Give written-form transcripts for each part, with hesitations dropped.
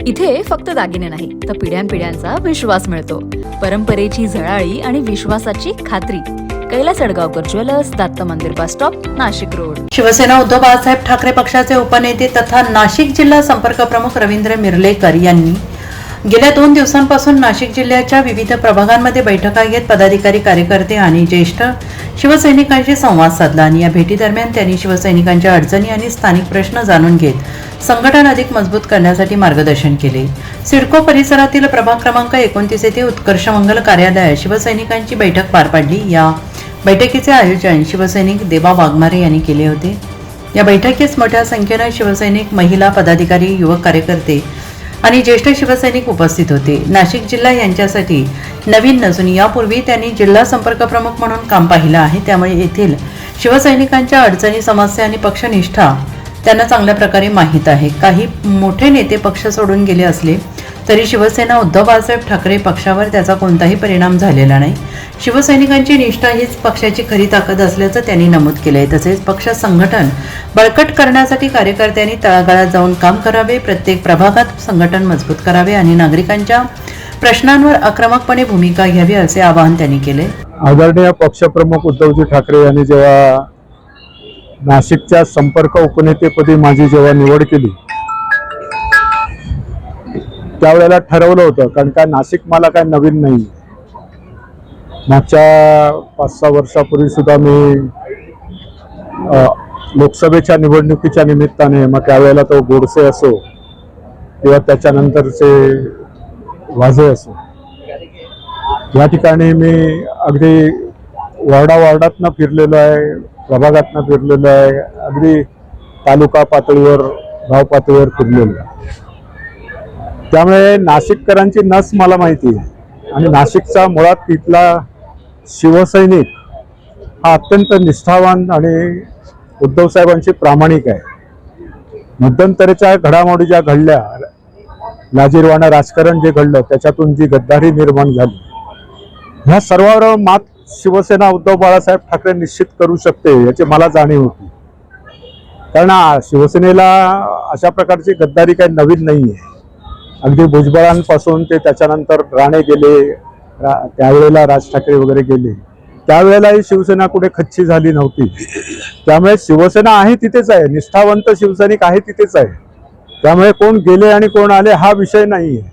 इथे फक्त दागिने नाही तर पिढ्यानपिढ्यांचा विश्वास मिळतो. परंपरेची झळाळी आणि विश्वासाची खात्री. Kailas अडगावकर jewellers, Datta Mandir bus stop, Nashik Road. Shiv Sena Uddhav Balasaheb Thackeray पक्षाचे उपनेते तथा नाशिक जिल्हा संपर्क प्रमुख रवींद्र मिर्लेकर यांनी गेल्या 2 दिवसांपासून नाशिक जिल्ह्याच्या विविध प्रभागांमध्ये बैठका घेत पदाधिकारी, कार्यकर्ते आणि ज्येष्ठ शिवसैनिकांशी संवाद साधला. आणि या भेटीदरम्यान त्यांनी शिवसैनिकांच्या अडचणी आणि स्थानिक प्रश्न जाणून घेत संघटन अधिक मजबूत करण्यासाठी मार्गदर्शन केले. सिडको परिसरातील प्रभाग क्रमांक 29 येथे उत्कर्ष मंगल कार्यालयात शिवसैनिकांची बैठक पार पडली. या बैठकीचे आयोजन शिवसैनिक देवा वाघमारे यांनी केले होते. या बैठकीस मोठ्या संख्येने शिवसैनिक, महिला पदाधिकारी, युवक कार्यकर्ते आणि ज्येष्ठ शिवसैनिक उपस्थित होते. नाशिक जिल्हा यांच्यासाठी नवीन नसून यापूर्वी त्यांनी जिल्हा संपर्क प्रमुख म्हणून काम पाहिलं आहे. त्यामुळे येथील शिवसैनिकांच्या अडचणी, समस्या आणि पक्षनिष्ठा त्यांना चांगल्या प्रकारे माहीत आहे. काही मोठे नेते पक्ष सोडून गेले असले तरी शिवसेना उद्धव बाळासाहेब ठाकरे पक्षावर त्याचा कोणताही परिणाम झालेला नाही. शिवसैनिकांची निष्ठा हीच पक्षाची खरी ताकद असल्याचं त्यांनी नमूद केलंय. तसेच पक्ष संघटन बळकट करण्यासाठी कार्यकर्त्यांनी तळागाळात जाऊन काम करावे, प्रत्येक प्रभागात संघटन मजबूत करावे आणि नागरिकांच्या प्रश्नांवर आक्रमकपणे भूमिका घ्यावी असे आवाहन त्यांनी केले. आदरणीय पक्षप्रमुख उद्धवजी ठाकरे यांनी जेव्हा नाशिकच्या संपर्क उपनेतेपदी माझी जेव्हा निवड केली त्यावेळेला ठरवलं होतं, कारण काय नाशिक मला काय नवीन नाही. मागच्या 5-6 वर्षापूर्वी सुद्धा मी लोकसभेच्या निवडणुकीच्या निमित्ताने, मग त्यावेळेला तो गोडसे असो किंवा त्याच्यानंतरचे वाझे असो, या ठिकाणी मी अगदी वार्डातनं फिरलेलो आहे, प्रभागातनं फिरलेलो आहे, अगदी तालुका पातळीवर, गाव पातळीवर फिरलेलो आहे. त्यामुळे नाशिककरांची नस मला माहिती आहे आणि नाशिकचा मुळात तिथला शिवसैनिक हा अत्यंत निष्ठावान आणि उद्धव साहेबांची प्रामाणिक आहे. मध्यंतरीच्या घडामोडी ज्या घडल्या, लाजिरवाणं राजकारण जे घडलं, त्याच्यातून जी गद्दारी निर्माण झाली, ह्या सर्वांवर मात शिवसेना उद्धव बाळासाहेब ठाकरे निश्चित करू शकते याची मला जाणीव होती. कारण शिवसेनेला अशा प्रकारची गद्दारी काही नवीन नाही आहे. अगदी भुजबळांपासून ते त्याच्यानंतर राणे गेले, त्यावेळेला राज ठाकरे वगैरे गेले, त्यावेळेलाही शिवसेना कुठे खच्ची झाली नव्हती. त्यामुळे शिवसेना आहे तिथेच आहे, निष्ठावंत शिवसैनिक आहे तिथेच आहे. त्यामुळे कोण गेले आणि कोण आले हा विषय नाही आहे.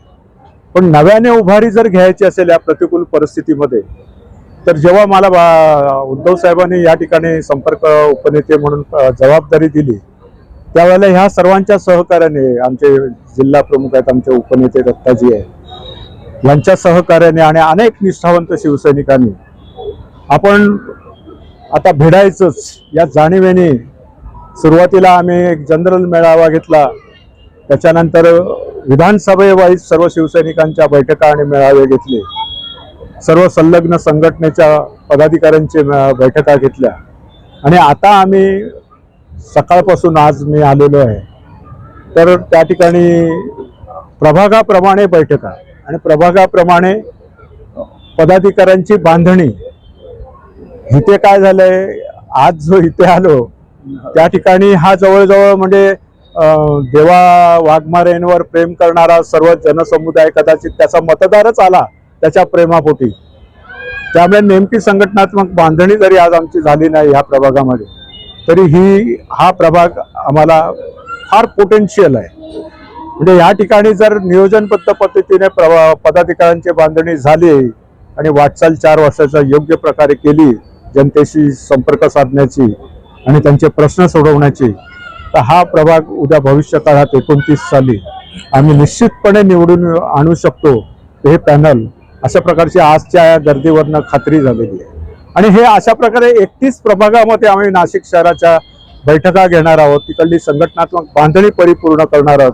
पण नव्याने उभारी जर घ्यायची असेल या प्रतिकूल परिस्थितीमध्ये, तर जेव्हा मला उद्धव साहेबांनी या ठिकाणी संपर्क उपनेते म्हणून जबाबदारी दिली, त्यावेळेला ह्या सर्वांच्या सहकार्याने, आमचे जिल्हा प्रमुख आहेत, आमचे उपनेते दत्ताजी आहेत, यांच्या सहकार्याने आणि अनेक निष्ठावंत शिवसैनिकांनी आपण आता भिडायचंच या जाणीवेने सुरुवातीला आम्ही एक जनरल मेळावा घेतला. त्याच्यानंतर विधानसभेवाईज सर्व शिवसैनिकांच्या बैठका आणि मेळावे घेतले. सर्व संलग्न संघटनेच्या पदाधिकाऱ्यांची बैठका घेतल्या आणि आता आम्ही सकाळपासून आज मी आलेलो आहे. तर त्या ठिकाणी प्रभागाप्रमाणे बैठका आणि प्रभागाप्रमाणे पदाधिकाऱ्यांची बांधणी. इथे काय झालंय, आज जो इथे आलो त्या ठिकाणी हा जवळजवळ म्हणजे देवा वाघमारेंवर प्रेम करणारा सर्व जनसमुदाय, कदाचित त्याचा मतदारच आला त्याच्या प्रेमापोटी. त्यामुळे नेमकी संघटनात्मक बांधणी जरी आज आमची झाली नाही ह्या प्रभागामध्ये, तरी हा प्रभाग आम्हाला फार पोटेन्शियल आहे. म्हणजे या ठिकाणी जर नियोजनबद्ध पद्धतीने पदाधिकाऱ्यांची बांधणी झाली आणि वाटचाल 4 वर्षाच्या योग्य प्रकारे केली, जनतेशी संपर्क साधण्याची आणि त्यांचे प्रश्न सोडवण्याची, तर हा प्रभाग उद्या भविष्य काळात 29 साली आम्ही निश्चितपणे निवडून आणू शकतो. हे पॅनल अशा प्रकारची आजच्या गर्दीवरनं खात्री झालेली आहे. आणि हे अशा प्रकारे 31 प्रभागामध्ये आम्ही नाशिक शहराच्या बैठका घेणार आहोत. तिकडली संघटनात्मक बांधणी परिपूर्ण करणार आहोत.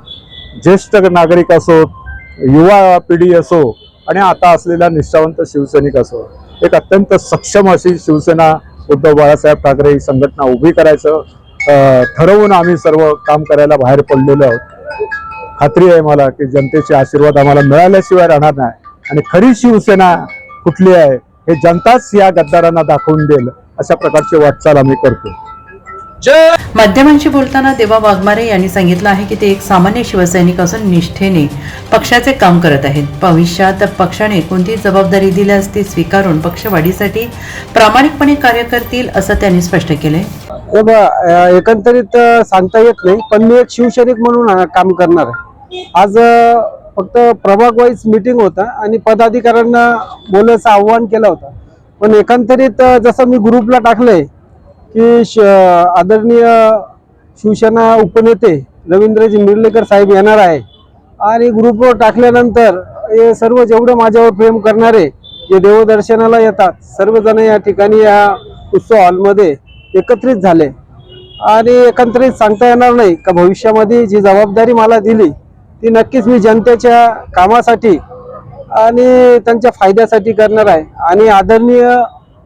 ज्येष्ठ नागरिक असो, युवा पिढी असो आणि आता असलेला निष्ठावंत शिवसैनिक असो, एक अत्यंत सक्षम अशी शिवसेना उद्धव बाळासाहेब ठाकरे ही संघटना उभी करायचं ठरवून आम्ही सर्व काम करायला बाहेर पडलेलो आहोत. खात्री आहे मला की जनतेचे आशीर्वाद आम्हाला मिळाल्याशिवाय राहणार नाही आणि खरी शिवसेना कुठली आहे हे जनताच या गद्दारांना दाखवून देईल, अशा प्रकारची वाटचाल आम्ही करतो. माध्यमांशी बोलताना देवा वाघमारे यांनी सांगितलं आहे की ते एक सामान्य शिवसैनिक असून निष्ठेने पक्षाचे काम करत आहेत. भविष्यात पक्षाने कोणती जबाबदारी दिल्यास ती स्वीकारून पक्षवाढीसाठी प्रामाणिकपणे कार्य करतील असं त्यांनी स्पष्ट केलंय. एकंदरीत सांगता येत नाही, पण मी एक शिवसैनिक म्हणून काम करणार आहे. आज फक्त प्रभाग वाईज मीटिंग होता आणि पदाधिकाऱ्यांना बोलायचं आव्हान केलं होतं. पण एकंदरीत जसं मी ग्रुपला टाकलंय की आदरणीय शिवसेना उपनेते रवींद्रजी मिर्लेकर साहेब येणार आहे आणि ग्रुपवर टाकल्यानंतर हे सर्व जेवढे माझ्यावर प्रेम करणारे जे देवदर्शनाला येतात सर्वजण या ठिकाणी या उत्सव हॉलमध्ये एकत्रित झाले आणि एकत्रित सांगता येणार नाही का भविष्यामध्ये जी जबाबदारी मला दिली ती नक्कीच मी जनतेच्या कामासाठी आणि त्यांच्या फायद्यासाठी करणार आहे. आणि आदरणीय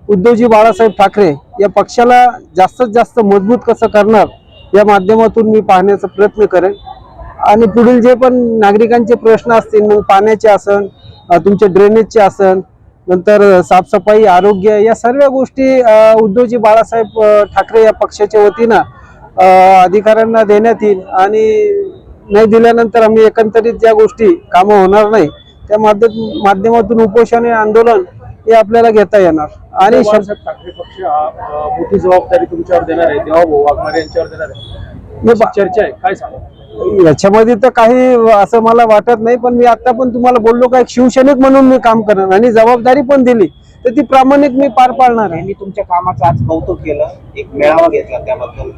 उद्धवजी बाळासाहेब ठाकरे या पक्षाला जास्तीत जास्त मजबूत कसं करणार या माध्यमातून मी पाहण्याचा प्रयत्न करेन. आणि पुढील जे पण नागरिकांचे प्रश्न असतील, मग पाण्याचे असन, तुमचे ड्रेनेजचे असन, नंतर साफसफाई, आरोग्य, या सर्व गोष्टी उद्धवजी बाळासाहेब ठाकरे या पक्षाच्या वतीनं अधिकाऱ्यांना देण्यात येईल. आणि नाही दिल्यानंतर आम्ही एकंदरीत ज्या गोष्टी कामं होणार नाही त्या माध्यमातून उपोषण आंदोलन हे आपल्याला घेता येणार. आणि ठाकरे पक्ष मोठी जबाबदारी तुमच्यावर देणार आहे, देवा वाघमारे यांच्यावर देणार आहे, चर्चा आहे, काय सांगा याच्यामध्ये तर काही असं मला वाटत नाही. पण मी आता पण तुम्हाला बोललो का एक शिवसैनिक म्हणून मी काम करणार आणि जबाबदारी पण दिली तर ती प्रामाणिक मी पार पाडणार आहे. त्यांनी तुमच्या कामाचं आज कौतुक केलं, एक मेळावा घेतला, त्याबद्दल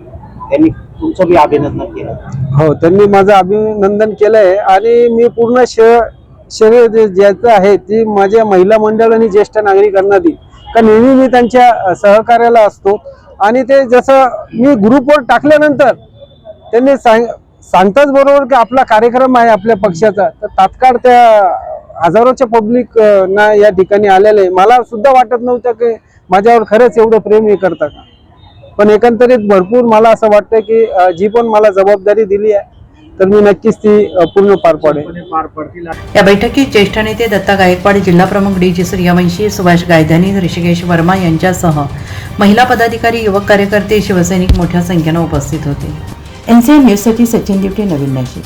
त्यांनी तुमचं बी अभिनंदन केलं. हो, त्यांनी माझं अभिनंदन केलंय आणि मी पूर्ण श्रेय ज्याचं आहे ती माझ्या महिला मंडळ आणि ज्येष्ठ नागरिकांना देईल. का नेहमी मी त्यांच्या सहकार्याला असतो. आणि ते जसं मी ग्रुपवर टाकल्यानंतर त्यांनी सांगताच बरोबर की आपला कार्यक्रम आहे आपल्या पक्षाचा, तर तात्काळ त्या हजारोच्या पब्लिक ना या ठिकाणी आलेले मला सुद्धा वाटत नव्हतं की माझ्यावर खरंच एवढं प्रेम हे करता का. पण एकंदरीत भरपूर मला असं वाटतं की जी पण मला जबाबदारी दिली आहे तर मी नक्कीच ती पूर्ण पार पाडेल. या बैठकीत ज्येष्ठ नेते दत्ता गायकवाड, जिल्हा प्रमुख डी सूर्यवंशी, सुभाष गायधानी, ऋषिकेश वर्मा यांच्यासह महिला पदाधिकारी, युवक कार्यकर्ते, शिवसैनिक मोठ्या संख्येनं उपस्थित होते. NCN न्यूजसाठी सचिन दिवटे, नवीन नाशिक.